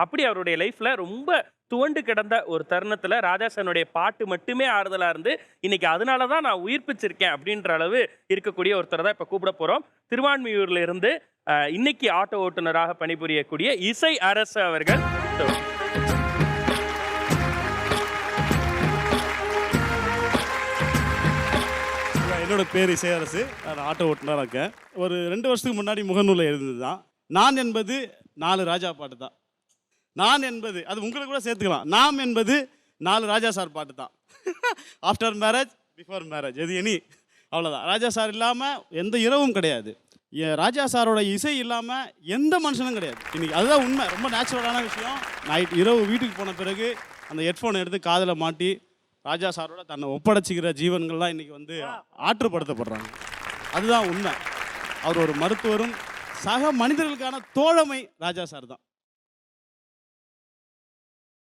அப்படி அவருடைய லைஃப்ல ரொம்ப துவண்டு கிடந்த ஒரு தருணத்துல ராஜா சாருடைய பாட்டு மட்டுமே ஆறுதலா இருந்து இன்னைக்கு அதனால தான் நான் உயிர்ப்பிச்சிருக்கேன் அப்படின்ற அளவு இருக்கக்கூடிய ஒருத்தரை தான் இப்ப கூப்பிட போறோம். திருவான்மியூர்ல இருந்து இன்னைக்கு ஆட்டோ ஓட்டுநராக பணிபுரியக்கூடிய இசை அரசு அவர்கள். என்னோட பேர் இசையரசு. நான் ஆட்டோ ஓட்டுநராக இருக்கேன். ஒரு 2 வருஷத்துக்கு முன்னாடி முகநூலில் இருந்தது தான். நான் என்பது 4 ராஜா பாட்டு தான். நான் என்பது அது உங்களுக்கு கூட சேர்த்துக்கலாம். நாம் என்பது 4 ராஜா சார் பாட்டு தான். ஆஃப்டர் மேரேஜ், பிஃபோர் மேரேஜ், எது எனி அவ்வளோதான். ராஜா சார் இல்லாமல் எந்த இரவும் கிடையாது. ராஜா சாரோட இசை இல்லாமல் எந்த மனுஷனும் கிடையாது. இன்றைக்கி அதுதான் உண்மை. ரொம்ப நேச்சுரலான விஷயம். நைட் இரவு வீட்டுக்கு போன பிறகு அந்த ஹெட்ஃபோனை எடுத்து காதில் மாட்டி ராஜா சாரோட தன்னை ஒப்படைச்சிக்கிற ஜீவன்கள்லாம் இன்றைக்கி வந்து ஆற்றுப்படுத்தப்படுறாங்க. அதுதான் உண்மை. அவர் ஒரு மருத்துவரும் சக மனிதர்களுக்கான தோழமை ராஜா சார் தான்.